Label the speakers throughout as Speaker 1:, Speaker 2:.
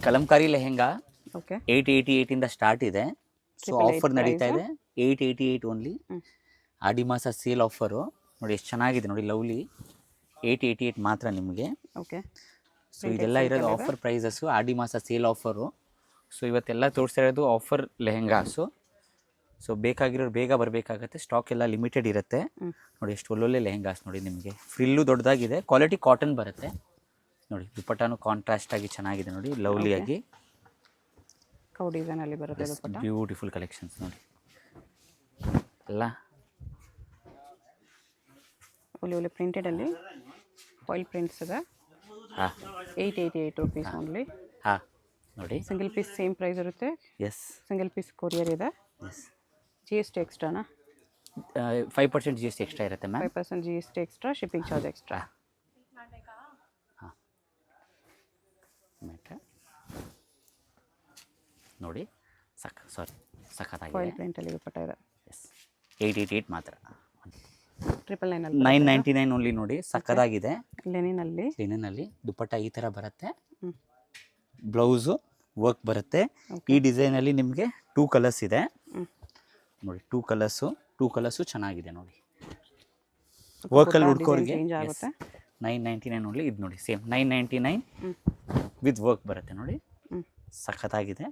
Speaker 1: Kalamkari lehenga
Speaker 2: okay
Speaker 1: 888 ಇಂದ start ಇದೆ. So
Speaker 2: 888
Speaker 1: offer ನಡೀತಾ
Speaker 2: price.
Speaker 1: ಇದೆ 888 ಓನ್ಲಿ. ಆಡಿ ಮಾಸ ಸೇಲ್ ಆಫರು ನೋಡಿ, ಎಷ್ಟು ಚೆನ್ನಾಗಿದೆ ನೋಡಿ, ಲವ್ಲಿ 888 ಮಾತ್ರ ನಿಮಗೆ.
Speaker 2: ಓಕೆ
Speaker 1: ಸೊ ಇದೆಲ್ಲ ಇರೋದು ಆಫರ್ ಪ್ರೈಸಸ್ಸು, ಆಡಿ ಮಾಸ ಸೇಲ್ ಆಫರು. ಸೊ ಇವತ್ತೆಲ್ಲ ತೋರಿಸ್ತಾ ಇರೋದು ಆಫರ್ ಲೆಹೆಂಗಾಸು. ಸೊ ಬೇಕಾಗಿರೋರು ಬೇಗ ಬರಬೇಕಾಗತ್ತೆ, ಸ್ಟಾಕ್ ಎಲ್ಲ ಲಿಮಿಟೆಡ್ ಇರುತ್ತೆ. ನೋಡಿ ಎಷ್ಟು ಒಳ್ಳೊಳ್ಳೆ ಲೆಹೆಂಗಾಸ್ ನೋಡಿ, ನಿಮಗೆ ಫ್ರಿಲ್ಲು ದೊಡ್ಡದಾಗಿದೆ, ಕ್ವಾಲಿಟಿ ಕಾಟನ್ ಬರುತ್ತೆ ನೋಡಿ. ದುಪ್ಪಟ್ಟಾನು ಕಾಂಟ್ರಾಸ್ಟ್ ಆಗಿ ಚೆನ್ನಾಗಿದೆ ನೋಡಿ, ಲವ್ಲಿಯಾಗಿ
Speaker 2: ಕೌ ಡಿಸೈನಲ್ಲಿ ಬರುತ್ತೆ ದುಪ್ಪಟ್ಟ.
Speaker 1: ಬ್ಯೂಟಿಫುಲ್ ಕಲೆಕ್ಷನ್ಸ್ ನೋಡಿ ಎಲ್ಲ
Speaker 2: ಒಳ್ಳೆ ಪ್ರಿಂಟೆಡಲ್ಲಿ ಫಾಯಿಲ್ ಪ್ರಿಂಟ್ಸ್ ಇದೆ.
Speaker 1: ಹಾಂ
Speaker 2: 888 ರುಪೀಸ್ ಓನ್ಲಿ.
Speaker 1: ಹಾಂ ನೋಡಿ,
Speaker 2: ಸಿಂಗಲ್ ಪೀಸ್ ಸೇಮ್ ಪ್ರೈಸ್ ಇರುತ್ತೆ.
Speaker 1: ಎಸ್
Speaker 2: ಸಿಂಗಲ್ ಪೀಸ್ ಕೊರಿಯರ್ ಇದೆ.
Speaker 1: ಎಸ್.
Speaker 2: ಜಿ ಎಸ್ ಟಿ ಎಕ್ಸ್ಟ್ರಾನಾ?
Speaker 1: 5% ಜಿ ಎಸ್ ಟಿ ಎಕ್ಸ್ಟ್ರಾ ಇರುತ್ತೆ ma'am.
Speaker 2: 5% G S T extra, shipping charge extra.
Speaker 1: ಹಾಂ ನೋಡಿ, ಸಖತ್ತಾಗಿದೆ.
Speaker 2: ಫಾಯಿಲ್ ಪ್ರಿಂಟಲ್ಲಿ ದುಪ್ಪಟ್ಟ ಇದೆ.
Speaker 1: ಎಸ್ 888 ಮಾತ್ರ.
Speaker 2: 999
Speaker 1: 999 ಓನ್ಲಿ ನೋಡಿ, ಸಖತ್ತಾಗಿದೆ.
Speaker 2: ಲೆನಿನಲ್ಲಿ
Speaker 1: ಲಿನನಲ್ಲಿ ದುಪ್ಪಟ್ಟ ಈ ಥರ ಬರುತ್ತೆ, ಬ್ಲೌಸು ವರ್ಕ್ ಬರುತ್ತೆ. ಈ ಡಿಸೈನಲ್ಲಿ ನಿಮಗೆ 2 ಕಲರ್ಸ್ ಇದೆ ನೋಡಿ, 2 ಕಲರ್ಸು ಚೆನ್ನಾಗಿದೆ ನೋಡಿ. ವರ್ಕಲ್ಲಿ ಹುಡ್ಕೋರಿಗೆ
Speaker 2: ಚೇಂಜ್ ಆಗುತ್ತೆ.
Speaker 1: 999 ಓನ್ಲಿ. ಇದು ನೋಡಿ ಸೇಮ್ 999 ವಿತ್ ವರ್ಕ್ ಬರುತ್ತೆ ನೋಡಿ, ಸಖತ್ತಾಗಿದೆ.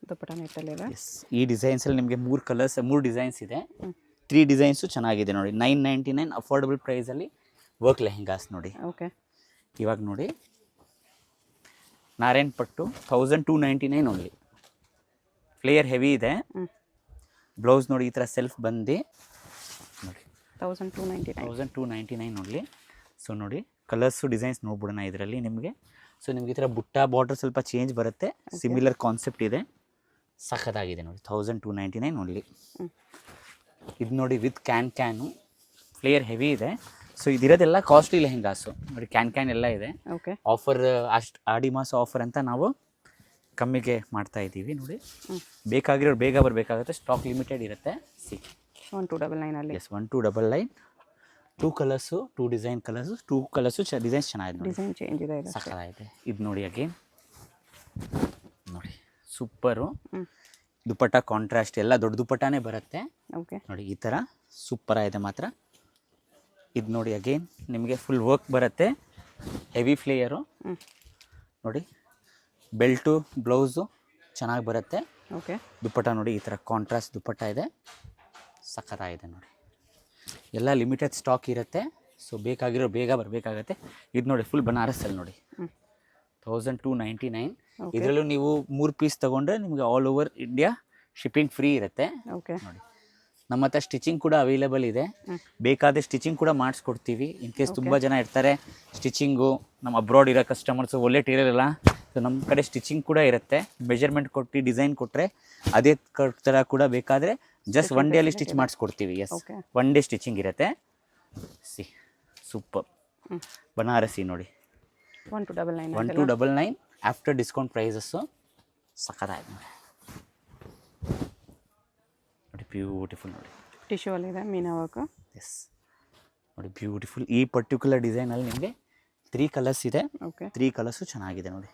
Speaker 2: ದುಪ್ಪಟ್ಟ ನೆಟ್ಟಲ್ಲಿದೆ.
Speaker 1: ಎಸ್, ಈ ಡಿಸೈನ್ಸಲ್ಲಿ ನಿಮಗೆ 3 ಡಿಸೈನ್ಸ್ ಇದೆ. 3 ಡಿಸೈನ್ಸು ಚೆನ್ನಾಗಿದೆ ನೋಡಿ. 999 ಅಫೋರ್ಡಬಲ್ ಪ್ರೈಸಲ್ಲಿ ವರ್ಕ್ ಲೆಹೆಂಗಾಸ್ ನೋಡಿ.
Speaker 2: ಓಕೆ
Speaker 1: ಇವಾಗ ನೋಡಿ, ನಾರಾಯಣ್ ಪಟ್ಟು 1299 ಓನ್ಲಿ. ಫ್ಲೇಯರ್ ಹೆವಿ ಇದೆ. ಬ್ಲೌಸ್ ನೋಡಿ ಈ ಥರ ಸೆಲ್ಫ್ ಬಂದು ನೋಡಿ 1299 ಓನ್ಲಿ. ಸೊ ನೋಡಿ, ಕಲರ್ಸು ಡಿಸೈನ್ಸ್ ನೋಡ್ಬಿಡೋಣ ಇದರಲ್ಲಿ ನಿಮಗೆ. ಸೊ ನಿಮಗೆ ಈ ಥರ ಬುಟ್ಟ ಬಾರ್ಡರ್ ಸ್ವಲ್ಪ ಚೇಂಜ್ ಬರುತ್ತೆ, ಸಿಮಿಲರ್ ಕಾನ್ಸೆಪ್ಟ್ ಇದೆ, ಸಖತ್ತಾಗಿದೆ ನೋಡಿ. 1299 ಓನ್ಲಿ. ಇದು ನೋಡಿ ವಿತ್ ಕ್ಯಾನು, ಫ್ಲೇಯರ್ ಹೆವಿ ಇದೆ. ಸೊ ಇದಿರೋದೆಲ್ಲ ಕಾಸ್ಟ್ಲಿ ಲೆಹೆಂಗಾಸು ನೋಡಿ, ಕ್ಯಾನ್ ಎಲ್ಲ ಇದೆ.
Speaker 2: ಓಕೆ
Speaker 1: ಆಫರ್ ಅಷ್ಟು ಆಡಿ ಮಾಸ ಆಫರ್ ಅಂತ ನಾವು ಕಮ್ಮಿಗೆ ಮಾಡ್ತಾ ಇದ್ದೀವಿ ನೋಡಿ. ಬೇಕಾಗಿರೋರು ಬೇಗ ಬರಬೇಕಾಗುತ್ತೆ, ಸ್ಟಾಕ್ ಲಿಮಿಟೆಡ್ ಇರುತ್ತೆ.
Speaker 2: 1299 ಅಲ್ಲಿ.
Speaker 1: Yes 1299. 2 colours, 2 design colours, 2 colours designs ಚೆನ್ನಾಗಿದೆ ನೋಡಿ,
Speaker 2: ಡಿಸೈನ್ ಚೇಂಜ್ ಇದೆ.
Speaker 1: ಸಖತ್ತಾಗಿದೆ. ಇದು ನೋಡಿ ಅಗೇನ್ ನೋಡಿ, ಸೂಪರು. ದುಪ್ಪಟ್ಟ ಕಾಂಟ್ರಾಸ್ಟ್ ಎಲ್ಲ ದೊಡ್ಡ ದುಪ್ಪಟ್ಟನೇ ಬರುತ್ತೆ
Speaker 2: ಓಕೆ
Speaker 1: ನೋಡಿ, ಈ ಥರ ಸೂಪರ್ ಆಗಿದೆ ಮಾತ್ರ. ಇದು ನೋಡಿ ಅಗೇನ್ ನಿಮಗೆ ಫುಲ್ ವರ್ಕ್ ಬರುತ್ತೆ, ಹೆವಿ ಫ್ಲೇಯರು ನೋಡಿ, ಬೆಲ್ಟು ಬ್ಲೌಸು ಚೆನ್ನಾಗಿ ಬರುತ್ತೆ.
Speaker 2: ಓಕೆ
Speaker 1: ದುಪ್ಪಟ್ಟ ನೋಡಿ ಈ ಥರ ಕಾಂಟ್ರಾಸ್ಟ್ ದುಪ್ಪಟ್ಟ ಇದೆ, ಸಖತ್ತಾಗಿದೆ ನೋಡಿ. ಎಲ್ಲ ಲಿಮಿಟೆಡ್ ಸ್ಟಾಕ್ ಇರುತ್ತೆ, ಸೊ ಬೇಕಾಗಿರೋ ಬೇಗ ಬರಬೇಕಾಗತ್ತೆ. ಇದು ನೋಡಿ ಫುಲ್ ಬನಾರಸ್ಸಲ್ಲಿ ನೋಡಿ 1299. ಇದರಲ್ಲೂ ನೀವು 3 ಪೀಸ್ ತೊಗೊಂಡ್ರೆ ನಿಮಗೆ all over India shipping free ಇರುತ್ತೆ
Speaker 2: ಓಕೆ
Speaker 1: ನೋಡಿ. ನಮ್ಮ ಹತ್ರ ಸ್ಟಿಚಿಂಗ್ ಕೂಡ ಅವೈಲೇಬಲ್ ಇದೆ, ಬೇಕಾದರೆ ಸ್ಟಿಚಿಂಗ್ ಕೂಡ ಮಾಡಿಸ್ಕೊಡ್ತೀವಿ. ಇನ್ ಕೇಸ್ ತುಂಬ ಜನ ಇರ್ತಾರೆ ಸ್ಟಿಚಿಂಗು, ನಮ್ಮ ಅಬ್ರಾಡ್ ಇರೋ ಕಸ್ಟಮರ್ಸು ಒಳ್ಳೆ ಟೀರಲ್ಲ, ಸೊ ನಮ್ಮ ಕಡೆ ಸ್ಟಿಚಿಂಗ್ ಕೂಡ ಇರುತ್ತೆ. ಮೆಜರ್ಮೆಂಟ್ ಕೊಟ್ಟು ಡಿಸೈನ್ ಕೊಟ್ಟರೆ ಅದೇ ಥರ ಕೂಡ ಬೇಕಾದರೆ ಜಸ್ಟ್ 1 ಡೇಯಲ್ಲಿ ಸ್ಟಿಚ್ ಮಾಡಿಸ್ಕೊಡ್ತೀವಿ. ಎಸ್ 1 ಡೇ ಸ್ಟಿಚಿಂಗ್ ಇರುತ್ತೆ. ಸೂಪರ್ ಬನಾರಸಿ ನೋಡಿ 1299 ಆಫ್ಟರ್ ಡಿಸ್ಕೌಂಟ್ ಪ್ರೈಸಸ್ಸು, ಸಖತ್ತಾಗಿದೆ ನೋಡಿ. ನೋಡಿ ಬ್ಯೂಟಿಫುಲ್ ನೋಡಿ,
Speaker 2: ಟಿಶ್ಯೂ ಅಲ್ಲಿ ಇದೆ ಮೀನಾ ವರ್ಕ್.
Speaker 1: ಎಸ್ ನೋಡಿ ಬ್ಯೂಟಿಫುಲ್. ಈ ಪರ್ಟಿಕ್ಯುಲರ್ ಡಿಸೈನಲ್ಲಿ ನಿಮಗೆ 3 ಕಲರ್ಸ್ ಇದೆ.
Speaker 2: ಓಕೆ
Speaker 1: 3 ಕಲರ್ಸು ಚೆನ್ನಾಗಿದೆ ನೋಡಿ,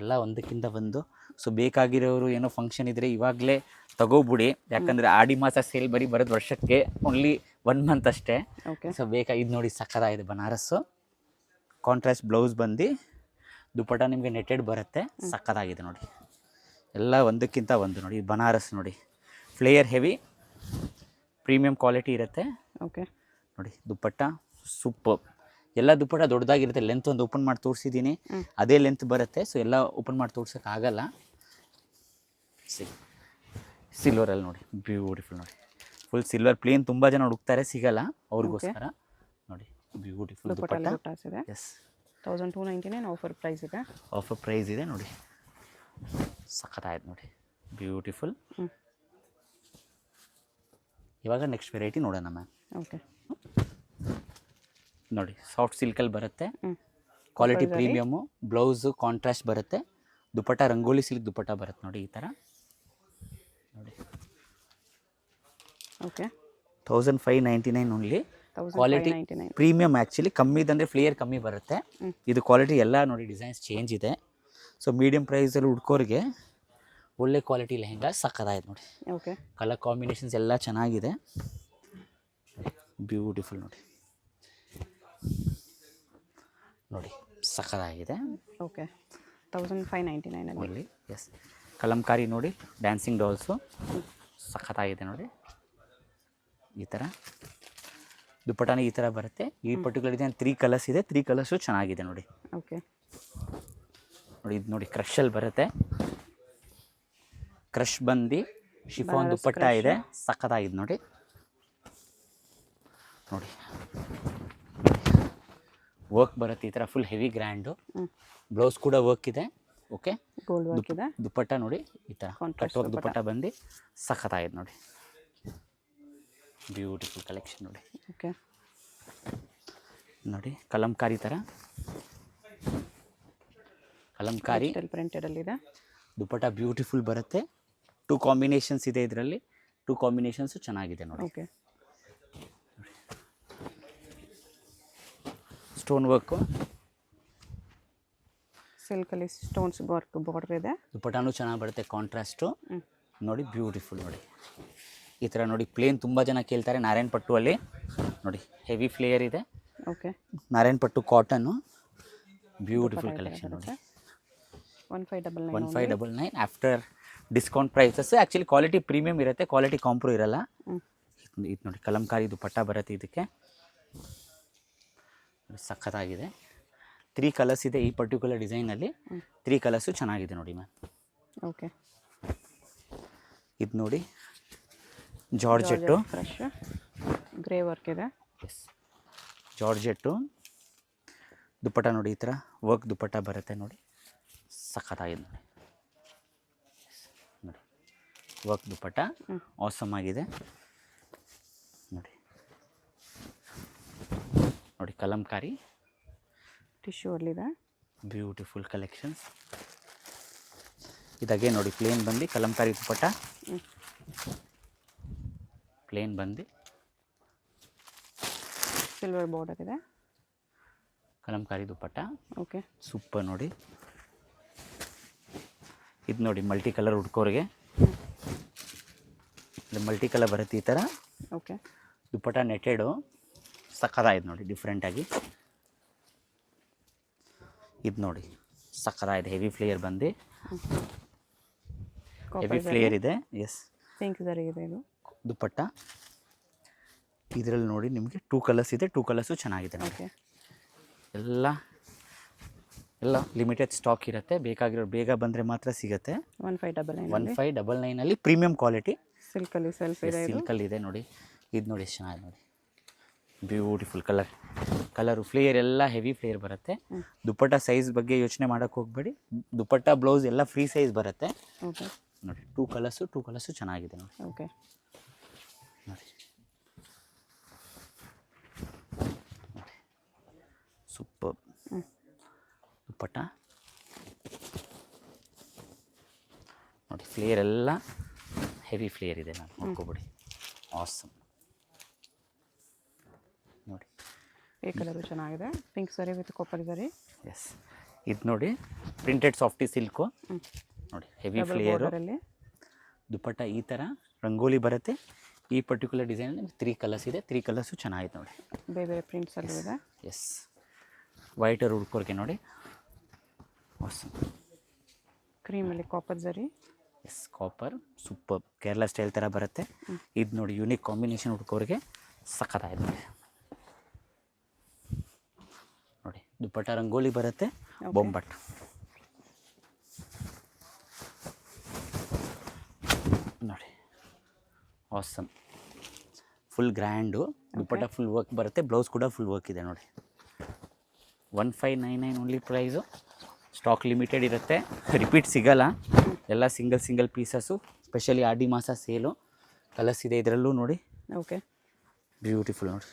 Speaker 1: ಎಲ್ಲ ಒಂದಕ್ಕಿಂತ ಒಂದು. ಸೊ ಬೇಕಾಗಿರೋರು ಏನೋ ಫಂಕ್ಷನ್ ಇದ್ದರೆ ಇವಾಗಲೇ ತಗೋಬಿಡಿ, ಯಾಕಂದರೆ ಆಡಿ ಮಾಸ ಸೇಲ್ ಬರೋದು ವರ್ಷಕ್ಕೆ ಓನ್ಲಿ 1 ಮಂತ್ ಅಷ್ಟೇ.
Speaker 2: ಓಕೆ
Speaker 1: ಸೊ ಇದು ನೋಡಿ ಸಖತ್ತಾಗಿದೆ ಬನಾರಸ್ಸು. ಕಾಂಟ್ರಾಸ್ಟ್ ಬ್ಲೌಸ್ ಬಂದು ದುಪ್ಪಟ್ಟ ನಿಮಗೆ ನೆಟ್ಟೆಡ್ ಬರುತ್ತೆ, ಸಖತ್ತಾಗಿದೆ ನೋಡಿ. ಎಲ್ಲ ಒಂದಕ್ಕಿಂತ ಒಂದು ನೋಡಿ, ಬನಾರಸ್ ನೋಡಿ, ಫ್ಲೇಯರ್ ಹೆವಿ ಪ್ರೀಮಿಯಂ ಕ್ವಾಲಿಟಿ ಇರುತ್ತೆ.
Speaker 2: ಓಕೆ
Speaker 1: ನೋಡಿ ದುಪ್ಪಟ್ಟ ಸೂಪರ್. ಎಲ್ಲ ದುಪ್ಪಟ್ಟ ದೊಡ್ಡದಾಗಿರುತ್ತೆ, ಲೆಂತ್ ಒಂದು ಓಪನ್ ಮಾಡಿ ತೋರಿಸಿದ್ದೀನಿ, ಅದೇ ಲೆಂತ್ ಬರುತ್ತೆ. ಸೊ ಎಲ್ಲ ಓಪನ್ ಮಾಡಿ ತೋರ್ಸೋಕ್ಕಾಗಲ್ಲ. ಸಿಲ್ವರಲ್ಲಿ ನೋಡಿ ಬ್ಯೂಟಿಫುಲ್ ನೋಡಿ, ಫುಲ್ ಸಿಲ್ವರ್ ಪ್ಲೇನ್ ತುಂಬ ಜನ ಹುಡುಕ್ತಾರೆ, ಸಿಗಲ್ಲ, ಅವ್ರಿಗೋಸ್ಕರ ನೋಡಿ ಬ್ಯೂಟಿಫುಲ್ ದುಪ್ಪಟ್ಟ. ಎಸ್
Speaker 2: 1299 ಆಫರ್ ಪ್ರೈಸ್ ಇದೆ.
Speaker 1: ಆಫರ್ ಪ್ರೈಸ್ ಇದೆ ನೋಡಿ, ಸಖತ್ತಾಯ್ತು ನೋಡಿ ಬ್ಯೂಟಿಫುಲ್. ಇವಾಗ ನೆಕ್ಸ್ಟ್ ವೆರೈಟಿ ನೋಡೋಣ ಮ್ಯಾಮ್.
Speaker 2: ಓಕೆ
Speaker 1: ನೋಡಿ ಸಾಫ್ಟ್ ಸಿಲ್ಕಲ್ಲಿ ಬರುತ್ತೆ, ಕ್ವಾಲಿಟಿ ಪ್ರೀಮಿಯಮ್ಮು, ಬ್ಲೌಸು ಕಾಂಟ್ರಾಸ್ಟ್ ಬರುತ್ತೆ, ದುಪ್ಪಟ್ಟ ರಂಗೋಲಿ ಸಿಲ್ಕ್ ದುಪ್ಪಟ್ಟ ಬರುತ್ತೆ ನೋಡಿ ಈ ಥರ ನೋಡಿ.
Speaker 2: Okay
Speaker 1: 1599 only. Quality
Speaker 2: 1599.
Speaker 1: Premium actually ಕಮ್ಮಿದಂದರೆ ಫ್ಲೇಯರ್ ಕಮ್ಮಿ ಬರುತ್ತೆ. ಇದು ಕ್ವಾಲಿಟಿ ಎಲ್ಲ ನೋಡಿ ಡಿಸೈನ್ಸ್ ಚೇಂಜ್ ಇದೆ. ಸೊ ಮೀಡಿಯಮ್ ಪ್ರೈಸಲ್ಲಿ ಹುಡ್ಕೋರಿಗೆ ಒಳ್ಳೆ ಕ್ವಾಲಿಟಿ ಲೆಹೆಂಗಾ ಸಕ್ಕತ್ತಾಯ್ತು ನೋಡಿ.
Speaker 2: ಓಕೆ.
Speaker 1: ಕಲರ್ ಕಾಂಬಿನೇಷನ್ಸ್ ಎಲ್ಲ ಚೆನ್ನಾಗಿದೆ, ಬ್ಯೂಟಿಫುಲ್ ನೋಡಿ. ನೋಡಿ ಸಕ್ಕತ್ತಾಗಿದೆ.
Speaker 2: ಓಕೆ. 1599 ಅಲ್ಲಿ.
Speaker 1: ಒಳ್ಳೆ ಎಸ್ ಕಲಂಕಾರಿ ನೋಡಿ, ಡ್ಯಾನ್ಸಿಂಗ್ ಡಾಲ್ಸು ಸಖತ್ತಾಗಿದೆ ನೋಡಿ. ಈ ಥರ ದುಪ್ಪಟಾನ ಈ ಥರ ಬರುತ್ತೆ. ಈ ಪರ್ಟಿಕ್ಯುಲರ್ ಡಿಸೈನ್ 3 ಕಲರ್ಸ್ ಇದೆ. 3 ಕಲರ್ಸು ಚೆನ್ನಾಗಿದೆ ನೋಡಿ.
Speaker 2: ಓಕೆ.
Speaker 1: ನೋಡಿ ಇದು ನೋಡಿ ಕ್ರಷಲ್ಲಿ ಬರುತ್ತೆ. ಕ್ರಷ್ ಬಂದು ಶಿಫಾನ್ ದುಪ್ಪಟ್ಟ ಇದೆ, ಸಖತ್ತಾಗಿದೆ ನೋಡಿ. ನೋಡಿ ವರ್ಕ್ ಬರುತ್ತೆ ಈ ಥರ ಫುಲ್ ಹೆವಿ ಗ್ರ್ಯಾಂಡು. ಬ್ಲೌಸ್ ಕೂಡ ವರ್ಕ್ ಇದೆ. ಓಕೆ.
Speaker 2: ಗೋಲ್ಡ್ ವರ್ಕ್ ಇದೆ.
Speaker 1: ದುಪ್ಪಟ್ಟ ನೋಡಿ ಈ ಥರ ಕಟ್ ವರ್ಕ್ ದುಪ್ಪಟ್ಟ ಬಂದು ಸಖತ್ತಾಗಿದೆ ನೋಡಿ. ಬ್ಯೂಟಿಫುಲ್ ಕಲೆಕ್ಷನ್ ನೋಡಿ.
Speaker 2: ಓಕೆ.
Speaker 1: ನೋಡಿ ಕಲಂಕಾರಿ ಥರ ಕಲಂಕಾರಿ
Speaker 2: ಪ್ರಿಂಟೆಡ್ ಅಲ್ಲಿ ಇದೆ.
Speaker 1: ದುಪ್ಪಟ್ಟ ಬ್ಯೂಟಿಫುಲ್ ಬರುತ್ತೆ. 2 ಕಾಂಬಿನೇಷನ್ಸ್ ಇದೆ ಇದರಲ್ಲಿ. 2 ಕಾಂಬಿನೇಷನ್ಸು ಚೆನ್ನಾಗಿದೆ ನೋಡಿ.
Speaker 2: ಓಕೆ.
Speaker 1: ಸ್ಟೋನ್ ವರ್ಕು,
Speaker 2: ಸಿಲ್ಕಲ್ಲಿ ಸ್ಟೋನ್ಸ್ ವರ್ಕ್ ಬಾರ್ಡರ್ ಇದೆ.
Speaker 1: ದುಪ್ಪಟಾನು ಚೆನ್ನಾಗಿ ಬರುತ್ತೆ ಕಾಂಟ್ರಾಸ್ಟು ನೋಡಿ. ಬ್ಯೂಟಿಫುಲ್ ನೋಡಿ ಈ ಥರ ನೋಡಿ. ಪ್ಲೇನ್ ತುಂಬ ಜನ ಕೇಳ್ತಾರೆ ನಾರಾಯಣ್ ಪಟ್ಟು ಅಲ್ಲಿ ನೋಡಿ. ಹೆವಿ ಫ್ಲೇಯರ್ ಇದೆ.
Speaker 2: ಓಕೆ.
Speaker 1: ನಾರಾಯಣ್ ಪಟ್ಟು ಕಾಟನ್ನು ಬ್ಯೂಟಿಫುಲ್ ಕಲೆಕ್ಷನ್ ನೋಡಿ.
Speaker 2: 1599.
Speaker 1: 1599 after discount prices. Actually quality premium ಇರುತ್ತೆ, ಕ್ವಾಲಿಟಿ ಕಾಂಪ್ರೋ ಇರಲ್ಲ. ಇದು ನೋಡಿ ಕಲಂಕಾರಿ ದುಪ್ಪಟ್ಟ ಬರುತ್ತೆ ಇದಕ್ಕೆ, ಸಖತ್ತಾಗಿದೆ. 3 ಕಲರ್ಸ್ ಇದೆ ಈ ಪರ್ಟಿಕ್ಯುಲರ್ ಡಿಸೈನಲ್ಲಿ. 3 ಕಲರ್ಸು ಚೆನ್ನಾಗಿದೆ ನೋಡಿ ಮ್ಯಾಮ್.
Speaker 2: ಓಕೆ.
Speaker 1: ಇದು ನೋಡಿ ಜಾರ್ಜೆಟ್ಟು,
Speaker 2: ಫ್ರೆಶ್ ಗ್ರೇ ವರ್ಕ್ ಇದೆ.
Speaker 1: ಎಸ್ ಜಾರ್ಜೆಟ್ಟು ದುಪ್ಪಟ್ಟ ನೋಡಿ ಈ ಥರ ವರ್ಕ್ ದುಪ್ಪಟ್ಟ ಬರುತ್ತೆ ನೋಡಿ, ಸಖತ್ತಾಗಿದೆ ನೋಡಿ. ನೋಡಿ ವರ್ಕ್ ದುಪ್ಪಟ್ಟ ಆಸಮ್ ಆಗಿದೆ ನೋಡಿ. ನೋಡಿ ಕಲಂಕಾರಿ
Speaker 2: ಟಿಶ್ಯೂ ಅಲ್ಲಿದೆ.
Speaker 1: Beautiful collections. ಇದಾಗೆ ನೋಡಿ ಪ್ಲೇನ್ ಬಂದು ಕಲಂಕಾರಿ ದುಪ್ಪಟ್ಟ, ಪ್ಲೇನ್ ಬಂದು
Speaker 2: ಸಿಲ್ವರ್ ಬಾರ್ಡರ್ ಇದೆ.
Speaker 1: ಕಲಂಕಾರಿ ದುಪ್ಪಟ್ಟ
Speaker 2: ಓಕೆ.
Speaker 1: ಸೂಪರ್ ನೋಡಿ. ಇದು ನೋಡಿ ಮಲ್ಟಿ ಕಲರ್ ಹುಡ್ಕೋರಿಗೆ ಮಲ್ಟಿ ಕಲರ್ ಬರುತ್ತೆ ಈ ಥರ.
Speaker 2: ಓಕೆ.
Speaker 1: ದುಪ್ಪಟ್ಟ ನೆಟೆಡು ಸಕ್ಕತ್ತಾಗಿದೆ ನೋಡಿ ಡಿಫ್ರೆಂಟಾಗಿ. ಇದು ನೋಡಿ ಸಕ್ಕತ್ತಾಗಿದೆ, ಹೆವಿ ಫ್ಲೇಯರ್ ಬಂದು ಹೆವಿ ಫ್ಲೇಯರ್ ಇದೆ. ಎಸ್
Speaker 2: ಪಿಂಕ್ ಜರಿ ಇದೆ ಇದು
Speaker 1: ದುಪ್ಪಟ್ಟ. ಇದರಲ್ಲಿ ನೋಡಿ ನಿಮಗೆ 2 ಕಲರ್ಸ್ ಇದೆ. 2 ಕಲರ್ಸು ಚೆನ್ನಾಗಿದೆ ನೋಡಿ.
Speaker 2: ಓಕೆ.
Speaker 1: ಎಲ್ಲ ಲಿಮಿಟೆಡ್ ಸ್ಟಾಕ್ ಇರುತ್ತೆ, ಬೇಕಾಗಿರೋ ಬೇಗ ಬಂದರೆ ಮಾತ್ರ ಸಿಗುತ್ತೆ.
Speaker 2: 1599.
Speaker 1: 1599 ಪ್ರೀಮಿಯಂ ಕ್ವಾಲಿಟಿ
Speaker 2: ಸಿಲ್ಕಲ್ಲಿ ಸೆಲ್ಫ್ ಇದೆ. ಇದು
Speaker 1: ಸಿಲ್ಕಲ್ಲಿ ಇದೆ ನೋಡಿ. ಇದು ನೋಡಿ ಎಷ್ಟು ಚೆನ್ನಾಗಿದೆ ನೋಡಿ. ಬ್ಯೂಟಿಫುಲ್ ಕಲರು ಫ್ಲೇಯರ್ ಎಲ್ಲ ಹೆವಿ ಫ್ಲೇಯರ್ ಬರುತ್ತೆ. ದುಪ್ಪಟ್ಟ ಸೈಜ್ ಬಗ್ಗೆ ಯೋಚನೆ ಮಾಡೋಕ್ಕೆ ಹೋಗಬೇಡಿ. ದುಪ್ಪಟ್ಟ ಬ್ಲೌಸ್ ಎಲ್ಲ ಫ್ರೀ ಸೈಜ್ ಬರುತ್ತೆ
Speaker 2: ಓಕೆ.
Speaker 1: ನೋಡಿ. 2 ಕಲರ್ಸು ಚೆನ್ನಾಗಿದೆ ನೋಡಿ.
Speaker 2: ಓಕೆ.
Speaker 1: ನೋಡಿ ಸೂಪರ್ ದುಪ್ಪಟ್ಟ ನೋಡಿ. ಫ್ಲೇಯರ್ ಎಲ್ಲ ಹೆವಿ ಫ್ಲೇಯರ್ ಇದೆ ನಾನು ನೋಡ್ಕೊಬಿಡಿ. ಆಸಮ್ ನೋಡಿ.
Speaker 2: ಈ ಕಲರು ಚೆನ್ನಾಗಿದೆ. ಪಿಂಕ್ ಸರಿ ವಿತ್ ಕಾಪರ್ ಸರಿ.
Speaker 1: ಎಸ್ ಇದು ನೋಡಿ ಪ್ರಿಂಟೆಡ್ ಸಾಫ್ಟಿ ಸಿಲ್ಕು ನೋಡಿ, ಹೆವಿ ಫ್ಲೇಯರು. ದುಪ್ಪಟ್ಟ ಈ ಥರ ರಂಗೋಲಿ ಬರುತ್ತೆ. ಈ ಪರ್ಟಿಕ್ಯುಲರ್ ಡಿಸೈನಲ್ಲಿ 3 ಕಲರ್ಸ್ ಇದೆ. 3 ಕಲರ್ಸು ಚೆನ್ನಾಗಿದೆ ನೋಡಿ.
Speaker 2: ಬೇರೆ ಬೇರೆ ಪ್ರಿಂಟ್ಸಲ್ಲೂ ಇದೆ.
Speaker 1: ಎಸ್ ವೈಟರ್ ಹುಡ್ಕೋರಿಗೆ ನೋಡಿ ಆಸಮ್.
Speaker 2: ಕ್ರೀಮಲ್ಲಿ copper zari.
Speaker 1: Yes copper super Kerala style ಥರ ಬರುತ್ತೆ. ಇದು ನೋಡಿ ಯೂನಿಕ್ ಕಾಂಬಿನೇಷನ್ ಹುಡ್ಕೋರಿಗೆ ಸಖತ್ತಾಗಿದೆ ನೋಡಿ. ನೋಡಿ ದುಪ್ಪಟ್ಟ ರಂಗೋಲಿ ಬರುತ್ತೆ, ಬೊಂಬಟ್ ನೋಡಿ ಆಸಮ್. ಫುಲ್ ಗ್ರ್ಯಾಂಡು ದುಪ್ಪಟ್ಟ ಫುಲ್ ವರ್ಕ್ ಬರುತ್ತೆ. ಬ್ಲೌಸ್ ಕೂಡ ಫುಲ್ ವರ್ಕ್ ಇದೆ ನೋಡಿ. 1599 ಓನ್ಲಿ ಪ್ರೈಸು. ಸ್ಟಾಕ್ ಲಿಮಿಟೆಡ್ ಇರುತ್ತೆ, ರಿಪೀಟ್ ಸಿಗಲ್ಲ. ಎಲ್ಲ ಸಿಂಗಲ್ ಪೀಸಸ್ಸು. ಸ್ಪೆಷಲಿ ಆಡಿ ಮಾಸ ಸೇಲು. ಕಲರ್ಸ್ ಇದೆ ಇದರಲ್ಲೂ ನೋಡಿ.
Speaker 2: ಓಕೆ.
Speaker 1: ಬ್ಯೂಟಿಫುಲ್ ನೋಡಿ.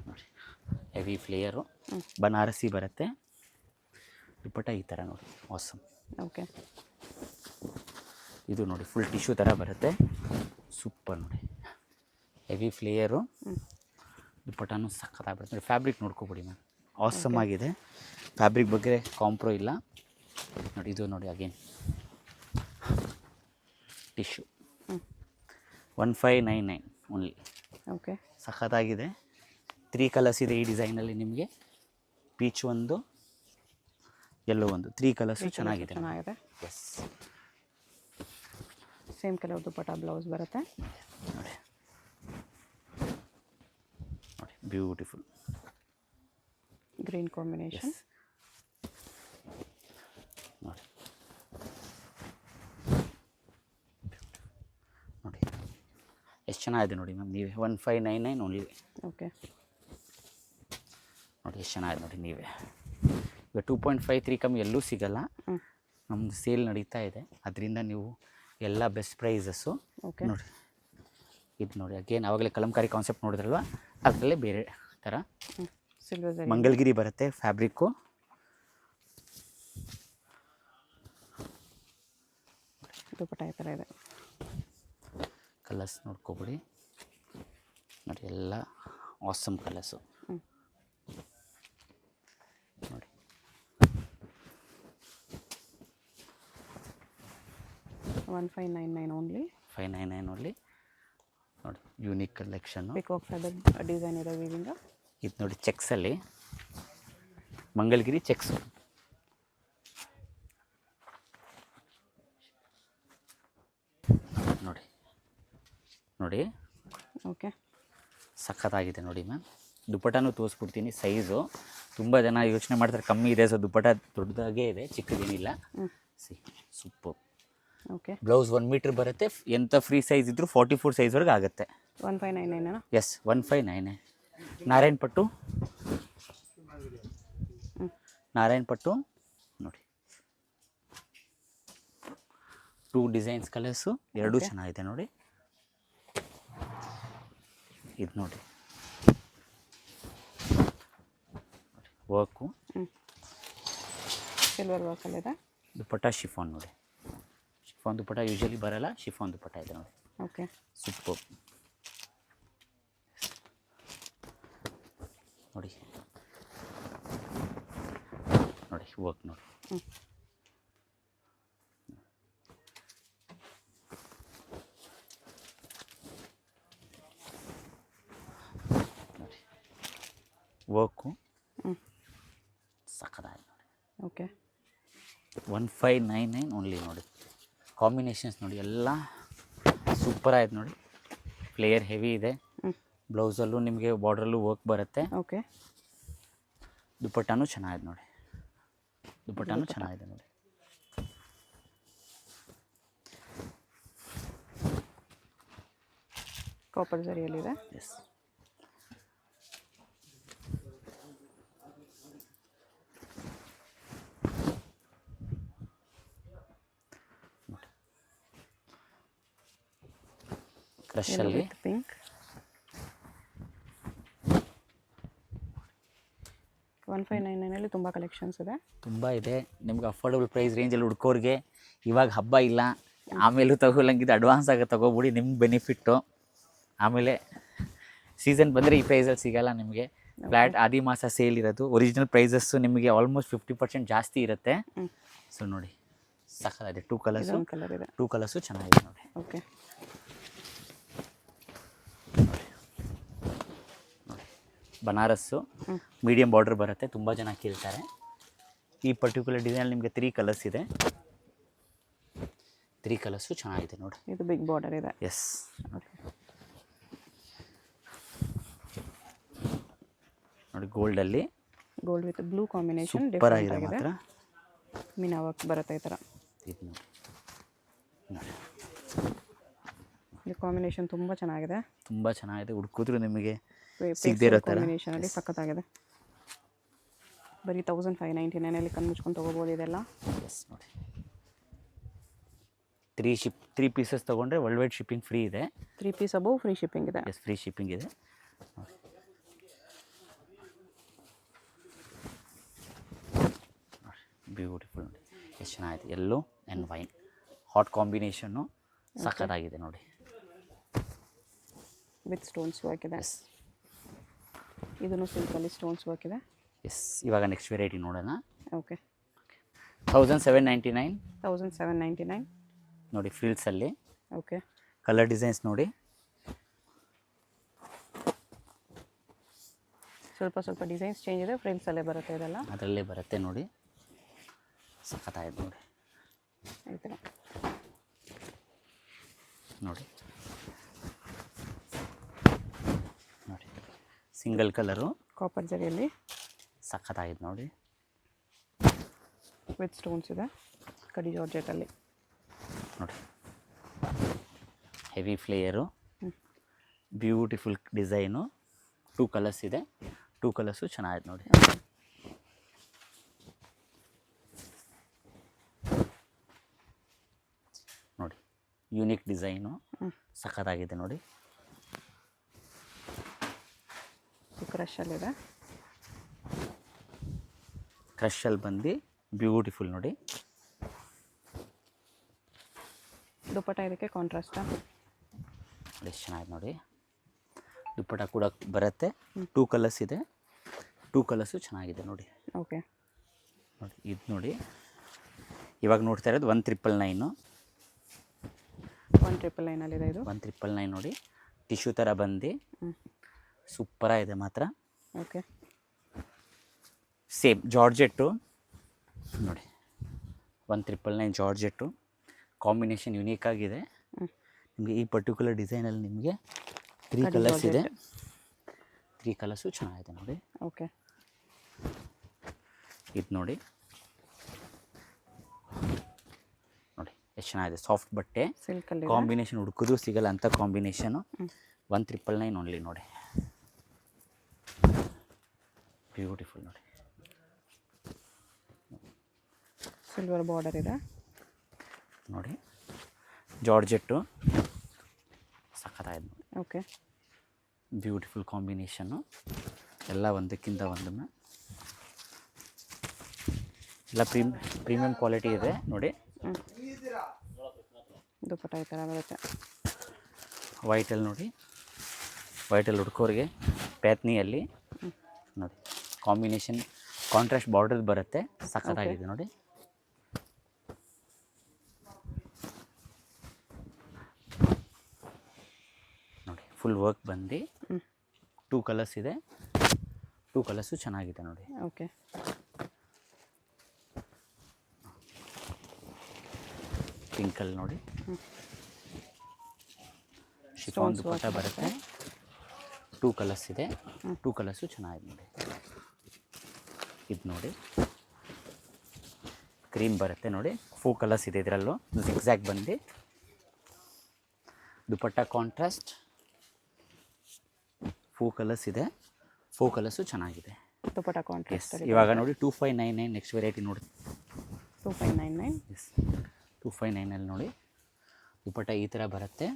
Speaker 1: ನೋಡಿ ಹೆವಿ ಫ್ಲೇಯರು ಬನಾರಸಿ ಬರುತ್ತೆ. ದುಪ್ಪಟ್ಟ ಈ ಥರ ನೋಡಿ ಆಸಮ್.
Speaker 2: ಓಕೆ.
Speaker 1: ಇದು ನೋಡಿ ಫುಲ್ ಟಿಶ್ಯೂ ಥರ ಬರುತ್ತೆ, ಸೂಪರ್ ನೋಡಿ, ಹೆವಿ ಫ್ಲೇಯರು, ದುಪ್ಪಟ್ಟನೂ ಸಖತ್ತಾಗ್ಬಿಡುತ್ತೆ ನೋಡಿ. ಫ್ಯಾಬ್ರಿಕ್ ನೋಡ್ಕೊಬಿಡಿ ಮ್ಯಾಮ್, ಆಸಮ್ ಆಗಿದೆ. ಫ್ಯಾಬ್ರಿಕ್ ಬಗ್ಗೆ ಕಾಂಪ್ರೋ ಇಲ್ಲ ನೋಡಿ. ಇದು ನೋಡಿ ಅಗೇನ್ ಟಿಶ್ಯೂ 1599 ಓನ್ಲಿ.
Speaker 2: ಓಕೆ,
Speaker 1: ಸಖತ್ತಾಗಿದೆ. 3 ಕಲರ್ಸ್ ಇದೆ ಈ ಡಿಸೈನಲ್ಲಿ ನಿಮಗೆ. ಪೀಚ್ ಒಂದು, ಎಲ್ಲೋ ಒಂದು, 3 ಕಲರ್ಸು ಚೆನ್ನಾಗಿದೆ. ಎಸ್,
Speaker 2: ಸೇಮ್ ಕಲರ್ ದುಪ್ಪಟ್ಟ ಬ್ಲೌಸ್ ಬರುತ್ತೆ
Speaker 1: ನೋಡಿ. ನೋಡಿ ಬ್ಯೂಟಿಫುಲ್
Speaker 2: ಗ್ರೀನ್ ಕಾಂಬಿನೇಷನ್.
Speaker 1: ನೋಡಿ ನೋಡಿ ಎಷ್ಟು ಚೆನ್ನಾಗಿದೆ ನೋಡಿ ಮ್ಯಾಮ್. ನೀವೇ 1599 ಓನ್ಲಿ.
Speaker 2: ಓಕೆ,
Speaker 1: ನೋಡಿ ಎಷ್ಟು ಚೆನ್ನಾಗಿದೆ ನೋಡಿ. ನೀವೇ ಈಗ 2.53 ಕಮ್ಮಿ ಎಲ್ಲೂ ಸಿಗಲ್ಲ. ನಮ್ಮದು ಸೇಲ್ ನಡೀತಾ ಇದೆ, ಅದರಿಂದ ನೀವು ಎಲ್ಲ ಬೆಸ್ಟ್ ಪ್ರೈಸಸ್ಸು.
Speaker 2: ಓಕೆ,
Speaker 1: ನೋಡಿ ಇದು ನೋಡಿ ಅಗೇನ್ ಆವಾಗಲೇ ಕಲಂಕಾರಿ ಕಾನ್ಸೆಪ್ಟ್ ನೋಡಿದ್ರಲ್ವ, ಅದರಲ್ಲೇ ಬೇರೆ ಥರ
Speaker 2: ಸಿಲ್ವರ್ ಜರಿ
Speaker 1: ಮಂಗಲ್ಗಿರಿ ಬರುತ್ತೆ ಫ್ಯಾಬ್ರಿಕ್ಕು.
Speaker 2: ದುಪ್ಪಟ್ಟ ಈ ಥರ ಇದೆ.
Speaker 1: ಕಲರ್ಸ್ ನೋಡ್ಕೊಬಿಡಿ ನೋಡಿ, ಎಲ್ಲ ಆಸಮ್ ಕಲರ್ಸು ನೋಡಿ.
Speaker 2: 1599 ಓನ್ಲಿ.
Speaker 1: 599 ಓನ್ಲಿ ನೋಡಿ. Unique collection.
Speaker 2: Peacock feather design ಇದೆ ವೀವಿಂಗ್.
Speaker 1: ಇದು ನೋಡಿ ಚೆಕ್ಸಲ್ಲಿ ಮಂಗಲ್ಗಿರಿ ಚೆಕ್ಸು ನೋಡಿ. ನೋಡಿ
Speaker 2: ಓಕೆ,
Speaker 1: ಸಖತ್ತಾಗಿದೆ ನೋಡಿ ಮ್ಯಾಮ್. ದುಪ್ಪಟ್ಟನೂ ತೋರಿಸ್ಬಿಡ್ತೀನಿ. ಸೈಜು ತುಂಬ ಜನ ಯೋಚನೆ ಮಾಡ್ತಾರೆ ಕಮ್ಮಿ ಇದೆ, ಸೊ ದುಪ್ಪಟ್ಟ ದೊಡ್ಡದಾಗೇ ಇದೆ, ಚಿಕ್ಕದೇನಿಲ್ಲ. See super.
Speaker 2: Okay,
Speaker 1: blouse 1 metre ಬರುತ್ತೆ. ಎಂಥ ಫ್ರೀ ಸೈಜ್ ಇದ್ದರೂ 44 ಸೈಜ್ವರೆಗೆ ಆಗುತ್ತೆ.
Speaker 2: 1599
Speaker 1: ಎಸ್, 1599. ನಾರಾಯಣ್ ಪಟ್ಟು, ನಾರಾಯಣ್ ಪಟ್ಟು ನೋಡಿ. 2 ಡಿಸೈನ್ಸ್ ಕಲರ್ಸು, ಎರಡೂ ಚೆನ್ನಾಗಿದೆ ನೋಡಿ. ಇದು ನೋಡಿ ವರ್ಕು,
Speaker 2: ಸಿಲ್ವರ್ ವರ್ಕಲ್ಲಿದೆ.
Speaker 1: ದುಪ್ಪಟ್ಟ ಶಿಫಾನ್ ನೋಡಿ. ಶಿಫಾನ್ ದುಪ್ಪಟ್ಟ ಯೂಶಲಿ ಬರಲ್ಲ, ಶಿಫಾನ್ ದುಪ್ಪಟ್ಟ ಇದೆ ನೋಡಿ.
Speaker 2: ಓಕೆ,
Speaker 1: ಸೂಪರ್ ನೋಡಿ. ನೋಡಿ ವರ್ಕ್ ನೋಡಿ. ನೋಡಿ ವರ್ಕು ಸಖತ್ತಾಗಿದೆ ನೋಡಿ.
Speaker 2: ಓಕೆ,
Speaker 1: 1599 ಓನ್ಲಿ ನೋಡಿ. ಕಾಂಬಿನೇಷನ್ಸ್ ನೋಡಿ ಎಲ್ಲ ಸೂಪರ್ ಆಯ್ತು ನೋಡಿ. ಫ್ಲೇಯರ್ ಹೆವಿ ಇದೆ. ಬ್ಲೌಸಲ್ಲೂ ನಿಮಗೆ ಬಾರ್ಡ್ರಲ್ಲೂ ವರ್ಕ್ ಬರುತ್ತೆ.
Speaker 2: ಓಕೆ,
Speaker 1: ದುಪ್ಪಟ್ಟನೂ ಚೆನ್ನಾಗಿದೆ ನೋಡಿ. ದುಪ್ಪಟ್ಟನೂ ಚೆನ್ನಾಗಿದೆ ನೋಡಿ.
Speaker 2: ಕಾಪರ್ ಜರಿಯಲ್ಲಿದೆ.
Speaker 1: ಎಸ್, ಕ್ರಶಲ್ಲಿ
Speaker 2: ಪಿಂಕ್. 1599 ತುಂಬ ಕಲೆಕ್ಷನ್ಸ್ ಇದೆ.
Speaker 1: ತುಂಬ ಇದೆ. ನಿಮ್ಗೆ ಅಫೋರ್ಡಬಲ್ ಪ್ರೈಸ್ ರೇಂಜಲ್ಲಿ ಹುಡ್ಕೋರಿಗೆ ಇವಾಗ ಹಬ್ಬ ಇಲ್ಲ, ಆಮೇಲೂ ತಗೊಳ್ಳಂಗಿದ್ದು ಅಡ್ವಾನ್ಸ್ ಆಗಿ ತಗೋಬಿಡಿ, ನಿಮ್ಗೆ ಬೆನಿಫಿಟ್ಟು. ಆಮೇಲೆ ಸೀಸನ್ ಬಂದರೆ ಈ ಪ್ರೈಸಲ್ಲಿ ಸಿಗೋಲ್ಲ ನಿಮಗೆ. ಫ್ಲ್ಯಾಟ್ ಆದಿ ಮಾಸ ಸೇಲ್ ಇರೋದು. ಒರಿಜಿನಲ್ ಪ್ರೈಸಸ್ಸು ನಿಮಗೆ ಆಲ್ಮೋಸ್ಟ್ 50% ಜಾಸ್ತಿ ಇರುತ್ತೆ. ಸೊ ನೋಡಿ ಸಖತ್ತಾಗಿದೆ. 2 ಕಲರ್ಸು,
Speaker 2: ಕಲರ್ ಇದೆ.
Speaker 1: 2 ಕಲರ್ಸು ಚೆನ್ನಾಗಿದೆ ನೋಡಿ.
Speaker 2: ಓಕೆ,
Speaker 1: ಬನಾರಸ್ಸು ಮೀಡಿಯಮ್ ಬಾರ್ಡರ್ ಬರುತ್ತೆ. ತುಂಬ ಜನ ಕೇಳ್ತಾರೆ. ಈ ಪರ್ಟಿಕ್ಯುಲರ್ ಡಿಸೈನ್ ನಿಮಗೆ 3 ಕಲರ್ಸ್ ಇದೆ. 3 ಕಲರ್ಸು ಚೆನ್ನಾಗಿದೆ ನೋಡಿ.
Speaker 2: ಇದು ಬಿಗ್ ಬಾರ್ಡರ್ ಇದೆ.
Speaker 1: ಎಸ್ ನೋಡಿ. ನೋಡಿ ಗೋಲ್ಡಲ್ಲಿ
Speaker 2: gold with blue combination
Speaker 1: super ಆಗಿದೆ ಮಾತ್ರ.
Speaker 2: ಮೀನಾ ವರ್ಕ್ ಬರುತ್ತೆ ಈ ಥರ.
Speaker 1: ಇದು ನೋಡಿ. ನೋಡಿ
Speaker 2: ಈ ಕಾಂಬಿನೇಷನ್ ತುಂಬ ಚೆನ್ನಾಗಿದೆ.
Speaker 1: ತುಂಬ ಚೆನ್ನಾಗಿದೆ. ಹುಡುಕಿದ್ರು ನಿಮಗೆ ಸಿಗದೇ ಇರೋ ಥರ
Speaker 2: ಕಾಂಬಿನೇಷನಲ್ಲಿ ಸಖತ್ತಾಗಿದೆ. ಬರೀ 1599 ಕಣ್ಣು ಮುಚ್ಕೊಂಡು ತೊಗೋಬೋದು ಇದೆಲ್ಲ.
Speaker 1: ಎಸ್ ನೋಡಿ. 3 ಪೀಸಸ್ ತೊಗೊಂಡ್ರೆ ವರ್ಲ್ಡ್ ವೈಡ್ ಶಿಪ್ಪಿಂಗ್ ಫ್ರೀ ಇದೆ.
Speaker 2: 3 ಪೀಸ್ ಅಬೌವ್ ಫ್ರೀ ಶಿಪ್ಪಿಂಗ್ ಇದೆ.
Speaker 1: ಎಸ್, ಫ್ರೀ ಶಿಪ್ಪಿಂಗ್ ಇದೆ ನೋಡಿ. ಬ್ಯೂಟಿಫುಲ್ ನೋಡಿ, ಎಷ್ಟು ಚೆನ್ನಾಗಿದೆ. Yellow and wine hot combination ಸಖತ್ತಾಗಿದೆ ನೋಡಿ.
Speaker 2: ವಿತ್ ಸ್ಟೋನ್ಸ್ ವರ್ಕ್ ಇದೆ.
Speaker 1: ಎಸ್
Speaker 2: ಇದನ್ನು ಸಿಲ್ಕಲ್ಲಿ ಸ್ಟೋನ್ಸ್ ವರ್ಕ್ ಇದೆ.
Speaker 1: ಎಸ್ ಇವಾಗ ನೆಕ್ಸ್ಟ್ ವೆರೈಟಿ ನೋಡೋಣ.
Speaker 2: ಓಕೆ
Speaker 1: 1799
Speaker 2: 1799.
Speaker 1: ನೋಡಿ ಫ್ರಿಲ್ಸಲ್ಲಿ
Speaker 2: ಓಕೆ
Speaker 1: ಕಲರ್ ಡಿಸೈನ್ಸ್ ನೋಡಿ.
Speaker 2: ಸ್ವಲ್ಪ ಡಿಸೈನ್ಸ್ ಚೇಂಜ್ ಇದೆ, ಫ್ರಿಲ್ಸಲ್ಲೇ ಬರುತ್ತೆ ಇದೆಲ್ಲ.
Speaker 1: ಅದರಲ್ಲೇ ಬರುತ್ತೆ ನೋಡಿ, ಸಖತ್ತಾಯ್ತು ನೋಡಿ.
Speaker 2: ಈ ಥರ
Speaker 1: ನೋಡಿ ನೋಡಿ ಸಿಂಗಲ್ ಕಲರು
Speaker 2: ಕಾಪರ್ ಜರಿಯಲ್ಲಿ
Speaker 1: ಸಖತ್ತಾಗಿದೆ ನೋಡಿ.
Speaker 2: ವಿತ್ ಸ್ಟೋನ್ಸ್ ಇದೆ, ಕಡಿ ಜಾರ್ಜೆಟಲ್ಲಿ
Speaker 1: ನೋಡಿ. Heavy flare, beautiful design. 2 colours ಇದೆ, 2 ಕಲರ್ಸು ಚೆನ್ನಾಗಿದೆ ನೋಡಿ. ನೋಡಿ ಯೂನಿಕ್ ಡಿಸೈನು, ಸಖತ್ತಾಗಿದೆ ನೋಡಿ.
Speaker 2: ಕ್ರಷಲ್ಲಿದೆ,
Speaker 1: ಕ್ರಷಲ್ಲಿ ಬಂದು ಬ್ಯೂಟಿಫುಲ್ ನೋಡಿ.
Speaker 2: ದುಪ್ಪಟ್ಟ ಇದಕ್ಕೆ ಕಾಂಟ್ರಾಸ್ಟಾ?
Speaker 1: ನೋಡಿ ಎಷ್ಟು ಚೆನ್ನಾಗಿದೆ ನೋಡಿ. ದುಪ್ಪಟ್ಟ ಕೂಡ ಬರುತ್ತೆ. 2 ಕಲರ್ಸ್ ಇದೆ, 2 ಕಲರ್ಸು ಚೆನ್ನಾಗಿದೆ ನೋಡಿ.
Speaker 2: ಓಕೆ
Speaker 1: ನೋಡಿ ಇದು ನೋಡಿ, ಇವಾಗ ನೋಡ್ತಾ ಇರೋದು 1999.
Speaker 2: 1999 ಇದು.
Speaker 1: 1999 ನೋಡಿ. ಟಿಶ್ಯೂ ಥರ ಬಂದು ಸೂಪರಾಗಿದೆ ಮಾತ್ರ.
Speaker 2: ಓಕೆ
Speaker 1: ಸೇಮ್ ಜಾರ್ಜೆಟ್ಟು ನೋಡಿ. 1999 ಜಾರ್ಜೆಟ್ಟು ಕಾಂಬಿನೇಷನ್ ಯುನೀಕ್ ಆಗಿದೆ. ನಿಮಗೆ ಈ ಪರ್ಟಿಕ್ಯುಲರ್ ಡಿಸೈನಲ್ಲಿ ನಿಮಗೆ 3 ಕಲರ್ಸ್ ಇದೆ. 3 ಕಲರ್ಸು ಚೆನ್ನಾಗಿದೆ ನೋಡಿ.
Speaker 2: ಓಕೆ
Speaker 1: ಇದು ನೋಡಿ ನೋಡಿ ಎಷ್ಟು ಚೆನ್ನಾಗಿದೆ. ಸಾಫ್ಟ್ ಬಟ್ಟೆ,
Speaker 2: ಸಿಲ್ಕಲ್ಲಿ
Speaker 1: ಕಾಂಬಿನೇಷನ್ ಹುಡುಕಿದ್ರು ಸಿಗಲ್ಲ ಅಂಥ ಕಾಂಬಿನೇಷನು. 1999 ಓನ್ಲಿ ನೋಡಿ. ಬ್ಯೂಟಿಫುಲ್ ನೋಡಿ.
Speaker 2: ಸಿಲ್ವರ್ ಬಾರ್ಡರ್ ಇದೆ
Speaker 1: ನೋಡಿ. ಜಾರ್ಜೆಟ್ಟು ಸಖತ್ತಾಗಿದೆ ನೋಡಿ.
Speaker 2: ಓಕೆ
Speaker 1: ಬ್ಯೂಟಿಫುಲ್ ಕಾಂಬಿನೇಷನ್ನು, ಎಲ್ಲ ಒಂದಕ್ಕಿಂತ ಒಂದನ್ನು ಎಲ್ಲ ಪ್ರೀಮಿಯಂ ಕ್ವಾಲಿಟಿ ಇದೆ ನೋಡಿ.
Speaker 2: ದುಪ್ಪಟ್ಟ ಈ ಥರ ಬರುತ್ತೆ.
Speaker 1: ವೈಟಲ್ಲಿ ನೋಡಿ, ವೈಟಲ್ಲಿ ಹುಡ್ಕೋರಿಗೆ ಪ್ಯಾತ್ನಿಯಲ್ಲಿ ನೋಡಿ ಕಾಂಬಿನೇಷನ್ ಕಾಂಟ್ರಾಸ್ಟ್ ಬಾರ್ಡರ್ ಬರುತ್ತೆ, ಸಖತ್ತಾಗಿದೆ ನೋಡಿ. ನೋಡಿ ಫುಲ್ ವರ್ಕ್ ಬಂದು 2 ಕಲರ್ಸ್ ಇದೆ, 2 ಕಲರ್ಸು ಚೆನ್ನಾಗಿದೆ ನೋಡಿ.
Speaker 2: ಓಕೆ
Speaker 1: ಪಿಂಕಲ್ಲಿ ನೋಡಿ ಶಿಫಾನ್ ದುಪ್ಪಟ್ಟ ಬರುತ್ತೆ. 2 ಕಲರ್ಸ್ ಇದೆ, 2 ಕಲರ್ಸು ಚೆನ್ನಾಗಿದೆ ನೋಡಿ. ಇದು ನೋಡಿ ಕ್ರೀಮ್ ಬರುತ್ತೆ ನೋಡಿ. 4 ಕಲರ್ಸ್ ಇದೆ ಇದರಲ್ಲೂ. ಜಿಗ್ಜ್ಯಾಗ್ ಬಂದು ದುಪ್ಪಟ್ಟ ಕಾಂಟ್ರಾಸ್ಟ್. 4 ಕಲರ್ಸ್ ಇದೆ, 4 ಕಲರ್ಸು ಚೆನ್ನಾಗಿದೆ.
Speaker 2: ದುಪ್ಪಟ್ಟ ಕಾಂಟ್ರಾಸ್ಟ್.
Speaker 1: ಇವಾಗ ನೋಡಿ 2599 ನೆಕ್ಸ್ಟ್ ವೆರೈಟಿ ನೋಡಿ.
Speaker 2: 2599
Speaker 1: ಎಸ್ 2599 ನೋಡಿ. ದುಪ್ಪಟ್ಟ ಈ ಥರ ಬರುತ್ತೆ,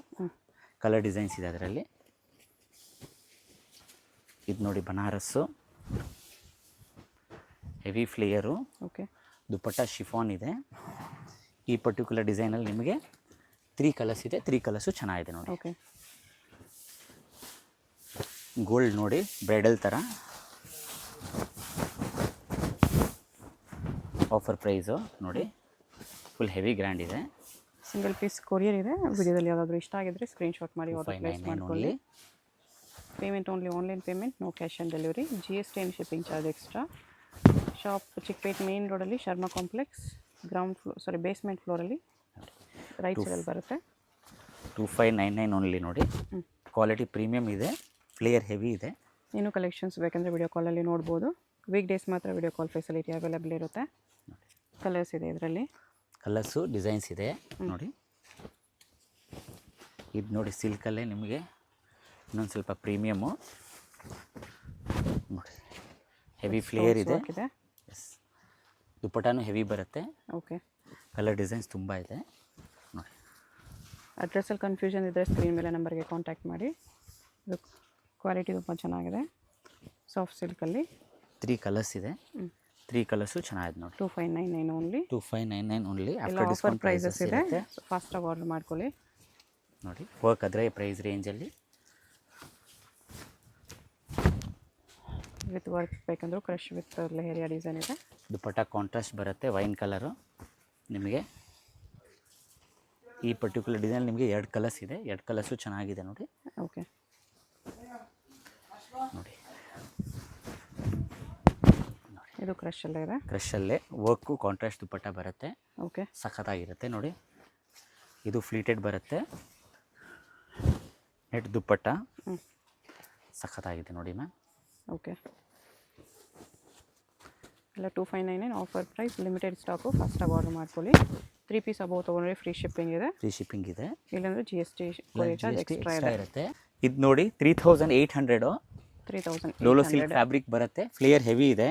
Speaker 1: ಕಲರ್ ಡಿಸೈನ್ಸ್ ಇದೆ ಅದರಲ್ಲಿ. ಇದು ನೋಡಿ ಬನಾರಸ್ಸು, ಹೆವಿ ಫ್ಲೇಯರು.
Speaker 2: ಓಕೆ
Speaker 1: ದುಪ್ಪಟ್ಟ ಶಿಫಾನ್ ಇದೆ. ಈ ಪರ್ಟಿಕ್ಯುಲರ್ ಡಿಸೈನಲ್ಲಿ ನಿಮಗೆ 3 ಕಲರ್ಸ್ ಇದೆ, 3 ಕಲರ್ಸು ಚೆನ್ನಾಗಿದೆ ನೋಡಿ.
Speaker 2: ಓಕೆ
Speaker 1: ಗೋಲ್ಡ್ ನೋಡಿ, ಬ್ರೈಡಲ್ ಥರ. ಆಫರ್ ಪ್ರೈಸು ನೋಡಿ, ಫುಲ್ ಹೆವಿ ಗ್ರ್ಯಾಂಡ್ ಇದೆ.
Speaker 2: ಸಿಂಗಲ್ ಪೀಸ್ ಕೊರಿಯರ್ ಇದೆ. ವಿಡಿಯೋದಲ್ಲಿ ಯಾವುದಾದ್ರೂ ಇಷ್ಟ ಆಗಿದ್ರೆ ಸ್ಕ್ರೀನ್ಶಾಟ್ ಮಾಡಿ ಆರ್ಡರ್ ಪ್ಲೇಸ್
Speaker 1: 2599
Speaker 2: ಮಾಡ್ಕೊಳ್ಳಿ.
Speaker 1: Only.
Speaker 2: Payment only online payment, no cash on delivery. GST and shipping charge extra. Shop Chickpet main ರೋಡಲ್ಲಿ ಶರ್ಮಾ ಕಾಂಪ್ಲೆಕ್ಸ್ ಬೇಸ್ಮೆಂಟ್ ಫ್ಲೋರಲ್ಲಿ ರೈಟ್ ಸೈಡಲ್ಲಿ ಬರುತ್ತೆ.
Speaker 1: 2599 ಓನ್ಲಿ ನೋಡಿ. ಕ್ವಾಲಿಟಿ ಪ್ರೀಮಿಯಮ್ ಇದೆ, ಫ್ಲೇಯರ್ ಹೆವಿ ಇದೆ.
Speaker 2: ಇನ್ನೂ ಕಲೆಕ್ಷನ್ಸ್ ಬೇಕಂದರೆ ವಿಡಿಯೋ ಕಾಲಲ್ಲಿ ನೋಡ್ಬೋದು. ವೀಕ್ ಡೇಸ್ ಮಾತ್ರ ವಿಡಿಯೋ ಕಾಲ್ ಫೆಸಿಲಿಟಿ ಅವೈಲೇಬಲ್ ಇರುತ್ತೆ. ಕಲರ್ಸ್ ಇದೆ ಇದರಲ್ಲಿ,
Speaker 1: ಕಲರ್ಸು ಡಿಸೈನ್ಸ್ ಇದೆ ನೋಡಿ. ಇದು ನೋಡಿ ಸಿಲ್ಕಲ್ಲೇ ನಿಮಗೆ ಇನ್ನೊಂದು ಸ್ವಲ್ಪ ಪ್ರೀಮಿಯಮ್ಮು ನೋಡಿ. ಹೆವಿ ಫ್ಲೇಯರ್ ಇದೆ. ಎಸ್ ದುಪ್ಪಟಾನು ಹೆವಿ ಬರುತ್ತೆ.
Speaker 2: ಓಕೆ
Speaker 1: ಕಲರ್ ಡಿಸೈನ್ಸ್ ತುಂಬ ಇದೆ ನೋಡಿ.
Speaker 2: ಅಡ್ರೆಸ್ಸಲ್ಲಿ ಕನ್ಫ್ಯೂಷನ್ ಇದ್ದರೆ ಸ್ಕ್ರೀನ್ ಮೇಲೆ ನಂಬರ್ಗೆ ಕಾಂಟ್ಯಾಕ್ಟ್ ಮಾಡಿ. ಇದು ಕ್ವಾಲಿಟಿ ತುಂಬ ಚೆನ್ನಾಗಿದೆ. ಸಾಫ್ಟ್ ಸಿಲ್ಕಲ್ಲಿ
Speaker 1: 3 ಕಲರ್ಸ್ ಇದೆ, 3 ಕಲರ್ಸು ಚೆನ್ನಾಗಿದೆ ನೋಡಿ.
Speaker 2: 2599 ಓನ್ಲಿ.
Speaker 1: 2599 ಓನ್ಲಿ.
Speaker 2: ಎಲ್ಲ
Speaker 1: ಆಫ್ಟರ್
Speaker 2: ಆಫರ್
Speaker 1: ಡಿಸ್ಕೌಂಟ್
Speaker 2: ಪ್ರೈಸಸ್ ಇದೆ,
Speaker 1: ಇರುತ್ತೆ
Speaker 2: ಫಾಸ್ಟಾಗಿ ಆರ್ಡರ್ ಮಾಡ್ಕೊಳ್ಳಿ.
Speaker 1: ನೋಡಿ. ವರ್ಕ್ ಆದರೆ ಪ್ರೈಸ್ ರೇಂಜಲ್ಲಿ
Speaker 2: ವಿತ್ ವರ್ಕ್ ಬೇಕಂದ್ರೂ ಕ್ರಶ್ ವಿತ್ ಲೆಹರಿಯಾ ಡಿಸೈನ್ ಇದೆ.
Speaker 1: ದುಪ್ಪಟ್ಟ ಕಾಂಟ್ರಾಸ್ಟ್ ಬರುತ್ತೆ, ವೈನ್ ಕಲರು. ನಿಮಗೆ ಈ ಪರ್ಟಿಕ್ಯುಲರ್ ಡಿಸೈನ್ ನಿಮಗೆ 2 ಕಲರ್ಸ್ ಇದೆ, 2 ಕಲರ್ಸು ಚೆನ್ನಾಗಿದೆ ನೋಡಿ.
Speaker 2: ಓಕೆ,
Speaker 1: ನೋಡಿ
Speaker 2: ಇದು ಕ್ರಶಲ್ಲೇ ಇದೆ.
Speaker 1: ಕ್ರಶಲ್ಲೇ ವರ್ಕು ಕಾಂಟ್ರಾಸ್ಟ್ ದುಪ್ಪಟ್ಟ ಬರುತ್ತೆ.
Speaker 2: ಓಕೆ,
Speaker 1: ಸಖತ್ತಾಗಿರುತ್ತೆ ನೋಡಿ. ಇದು ಫ್ಲೀಟೆಡ್ ಬರುತ್ತೆ, ನೆಟ್ ದುಪ್ಪಟ್ಟ ಸಖತ್ತಾಗಿದೆ ನೋಡಿ ಮ್ಯಾಮ್.
Speaker 2: ಓಕೆ, ಎಲ್ಲ 259 ಆಫರ್ ಪ್ರೈಸ್, ಲಿಮಿಟೆಡ್ ಸ್ಟಾಕು. ಫಾಸ್ಟಾಗಿ ಆರ್ಡರ್ ಮಾಡ್ಕೊಳ್ಳಿ. 3 ಪೀಸ್ ಅಬೌವ್ ತೊಗೊಂಡ್ರೆ ಫ್ರೀ ಶಿಪ್ಪಿಂಗ್ ಇದೆ.
Speaker 1: ಫ್ರೀ ಶಿಪ್ಪಿಂಗ್ ಇದೆ,
Speaker 2: ಇಲ್ಲಾಂದರೆ GST ಕೊರಿಯರ್ ಚಾರ್ಜ್ ಎಕ್ಸ್ಟ್ರಾ
Speaker 1: ಇರುತ್ತೆ. ಇದು ನೋಡಿ 3800
Speaker 2: 3000
Speaker 1: ಡೋಲೋ ಸಿಲ್ಕ್ ಫ್ಯಾಬ್ರಿಕ್ ಬರುತ್ತೆ, ಫ್ಲೇಯರ್ ಹೆವಿ ಇದೆ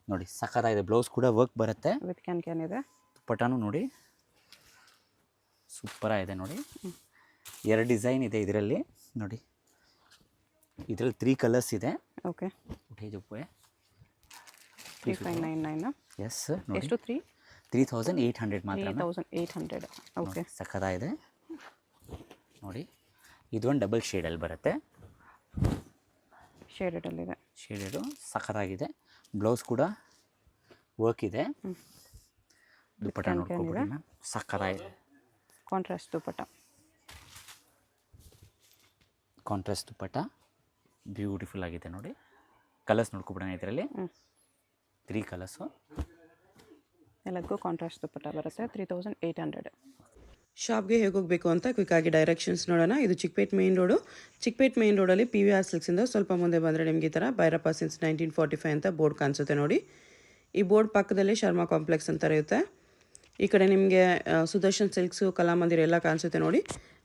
Speaker 1: ನೋಡಿ, ಸಖತ್ತಾಗಿದೆ. ಬ್ಲೌಸ್ ಕೂಡ ವರ್ಕ್ ಬರುತ್ತೆ,
Speaker 2: ವಿತ್ ಕ್ಯಾನ್ ಇದೆ.
Speaker 1: ದುಪ್ಪಟ್ಟನೂ ನೋಡಿ ಸೂಪರಾಗಿದೆ ನೋಡಿ. 2 ಡಿಸೈನ್ ಇದೆ ಇದರಲ್ಲಿ ನೋಡಿ. ಇದರಲ್ಲಿ 3 ಕಲರ್ಸ್ ಇದೆ.
Speaker 2: ಓಕೆ,
Speaker 1: ಉಠೇಜುಪ್ಪೆ
Speaker 2: 3599.
Speaker 1: ಎಸ್ ನೋಡಿ,
Speaker 2: ಎಷ್ಟು
Speaker 1: 3800 ಮಾತ್ರ.
Speaker 2: 3800. ಓಕೆ,
Speaker 1: ಸಖತ್ತಾಗಿದೆ ನೋಡಿ. ಇದು ಒಂದು ಡಬಲ್ ಶೇಡಲ್ಲಿ ಬರುತ್ತೆ,
Speaker 2: ಶೇಡೆಡಲ್ಲಿದೆ.
Speaker 1: ಶೇಡೆಡು ಸಖತ್ತಾಗಿದೆ. ಬ್ಲೌಸ್ ಕೂಡ ವರ್ಕ್ ಇದೆ. ದುಪ್ಪಟ್ಟ ನೋಡ್ಕೊಬಿಡಿ ಮ್ಯಾಮ್, ಸಖತ್ತಾಗಿದೆ.
Speaker 2: ಕಾಂಟ್ರಾಸ್ಟ್ ದುಪ್ಪಟ್ಟ,
Speaker 1: ಕಾಂಟ್ರಾಸ್ಟ್ ದುಪ್ಪಟ್ಟ ಬ್ಯೂಟಿಫುಲ್ ಆಗಿದೆ ನೋಡಿ. ಕಲರ್ಸ್ ನೋಡ್ಕೊಬಿಡೋಣ ಇದರಲ್ಲಿ. 3 ಕಲರ್ಸು,
Speaker 2: ಎಲ್ಲದಕ್ಕೂ ಕಾಂಟ್ರಾಸ್ಟ್ ದುಪ್ಪಟ್ಟ ಬರುತ್ತೆ. 3800.
Speaker 3: ಶಾಪ್ಗೆ ಹೇಗೆ ಹೋಗಬೇಕು ಅಂತ ಕ್ವಿಕ್ಕಾಗಿ ಡೈರೆಕ್ಷನ್ಸ್ ನೋಡೋಣ. ಇದು Chickpet main road. Chickpet main ರೋಡಲ್ಲಿ PVR ಸಿಲ್ಕ್ಸಿಂದ ಸ್ವಲ್ಪ ಮುಂದೆ ಬಂದರೆ ನಿಮಗೆ ಈ ಥರ ಭೈರಪ್ಪ ಸಿನ್ಸ್ 1945 ಅಂತ ಬೋರ್ಡ್ ಕಾಣಿಸುತ್ತೆ ನೋಡಿ. ಈ ಬೋರ್ಡ್ ಪಕ್ಕದಲ್ಲಿ ಶರ್ಮಾ ಕಾಂಪ್ಲೆಕ್ಸ್ ಅಂತ ಇರುತ್ತೆ. ಈ ಕಡೆ ನಿಮಗೆ ಸುದರ್ಶನ್ ಸಿಲ್ಕ್ಸು, ಕಲಾಮಂದಿರ ಎಲ್ಲ ಕಾಣಿಸುತ್ತೆ ನೋಡಿ.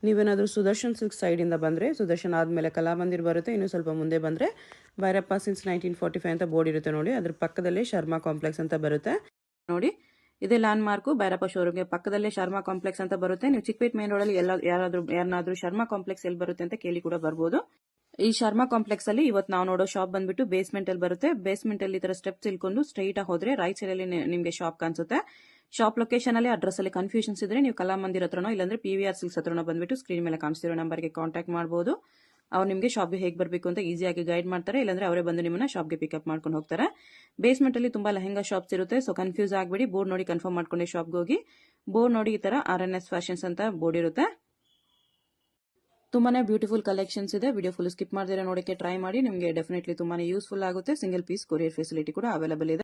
Speaker 3: ನೀವೇನಾದರೂ ಸುದರ್ಶನ್ ಸಿಲ್ಕ್ ಸೈಡಿಂದ ಬಂದರೆ, ಸುದರ್ಶನ್ ಆದಮೇಲೆ ಕಲಾಮಂದಿರ್ ಬರುತ್ತೆ. ಇನ್ನೂ ಸ್ವಲ್ಪ ಮುಂದೆ ಬಂದರೆ ಭೈರಪ್ಪ ಸಿನ್ಸ್ 1945 ಅಂತ ಬೋರ್ಡ್ ಇರುತ್ತೆ ನೋಡಿ. ಅದ್ರ ಪಕ್ಕದಲ್ಲಿ ಶರ್ಮಾ ಕಾಂಪ್ಲೆಕ್ಸ್ ಅಂತ ಬರುತ್ತೆ ನೋಡಿ. ಇದೇ ಲ್ಯಾಂಡ್ ಮಾರ್ಕು ಭೈರಪ್ಪ ಶೋರೂಮ್ಗೆ ಪಕ್ಕದಲ್ಲೇ ಶರ್ಮಾ ಕಾಂಪ್ಲೆಕ್ಸ್ ಅಂತ ಬರುತ್ತೆ. ನೀವು ಚಿಕ್ಕಪೇಟ್ ಮೇನ್ ರೋಡಲ್ಲಿ ಯಾರನ್ನಾದ್ರೂ ಶರ್ಮಾ ಕಾಂಪ್ಲೆಕ್ಸ್ ಎಲ್ಲಿ ಬರುತ್ತೆ ಅಂತ ಕೇಳಿ ಕೂಡ ಬರ್ಬೋದು. ಈ ಶರ್ಮಾ ಕಾಂಪ್ಲೆಕ್ಸ್ ಅಲ್ಲಿ ಇವತ್ತು ನಾವು ನೋಡೋ ಶಾಪ್ ಬಂದ್ಬಿಟ್ಟು ಬೇಸ್ಮೆಂಟ್ ಅಲ್ಲಿ ಬರುತ್ತೆ. ಬೇಸ್ಮೆಂಟ್ ಅಲ್ಲಿ ಈ ತರ ಸ್ಟೆಪ್ಸ್ ಇಳ್ಕೊಂಡು ಸ್ಟ್ರೈಟ್ ಆಗಿ ಹೋದ್ರೆ ರೈಟ್ ಸೈಡ್ ಅಲ್ಲಿ ನಿಮಗೆ ಶಾಪ್ ಕಾಣಿಸುತ್ತೆ. ಶಾಪ್ ಲೊಕೇಶನ್ ಅಲ್ಲಿ ಅಡ್ರೆಸ್ ಅಲ್ಲಿ ಕನ್ಫ್ಯೂಷನ್ಸ್ ಇದ್ರೆ ನೀವು ಕಲಾಮಂದಿರ್ ಹತ್ರನೋ ಇಲ್ಲಾಂದ್ರೆ PVR ಸಿಲ್ಕ್ಸ್ ಹತ್ರನೋ ಬಂದ್ಬಿಟ್ಟು ಸ್ಕ್ರೀನ್ ಮೇಲೆ ಕಾಣಿಸ್ತಿರೋ ನಂಬರ್ಗೆ ಕಾಂಟ್ಯಾಕ್ಟ್ ಮಾಡಬಹುದು. ಅವ್ರು ನಿಮಗೆ ಶಾಪ್ಗೆ ಹೇಗೆ ಬರಬೇಕು ಅಂತ ಈಸಿಯಾಗಿ ಗೈಡ್ ಮಾಡ್ತಾರೆ, ಇಲ್ಲಾಂದ್ರೆ ಅವರೇ ಬಂದು ನಿಮ್ಮನ್ನ ಶಾಪ್ಗೆ ಪಿಕಪ್ ಮಾಡ್ಕೊಂಡು ಹೋಗ್ತಾರೆ. ಬೇಸ್ಮೆಂಟ್ ಅಲ್ಲಿ ತುಂಬಾ ಲೆಹಂಗಾ ಶಾಪ್ಸ್ ಇರುತ್ತೆ, ಸೊ ಕನ್ಫ್ಯೂಸ್ ಆಗಬೇಡಿ. ಬೋರ್ಡ್ ನೋಡಿ ಕನ್ಫರ್ಮ್ ಮಾಡ್ಕೊಂಡೆ ಶಾಪ್ಗೆ ಹೋಗಿ. ಬೋರ್ಡ್ ನೋಡಿ ಈ ತರ RNS ಫ್ಯಾಷನ್ಸ್ ಅಂತ ಬೋರ್ಡ್ ಇರುತ್ತೆ. ತುಂಬಾನೇ ಬ್ಯೂಟಿಫುಲ್ ಕಲೆಕ್ಷನ್ಸ್ ಇದೆ. ವಿಡಿಯೋ ಫುಲ್ ಸ್ಕಿಪ್ ಮಾಡಿದ್ರೆ ನೋಡಕ್ಕೆ ಟ್ರೈ ಮಾಡಿ, ನಿಮಗೆ ಡೆಫಿನೆಟ್ಲಿ ತುಂಬಾನೇ ಯೂಸ್ಫುಲ್ ಆಗುತ್ತೆ. ಸಿಂಗಲ್ ಪೀಸ್ ಕೊರಿಯರ್ ಫೆಸಿಲಿಟಿ ಕೂಡ ಅವೈಲೇಬಲ್ ಇದೆ.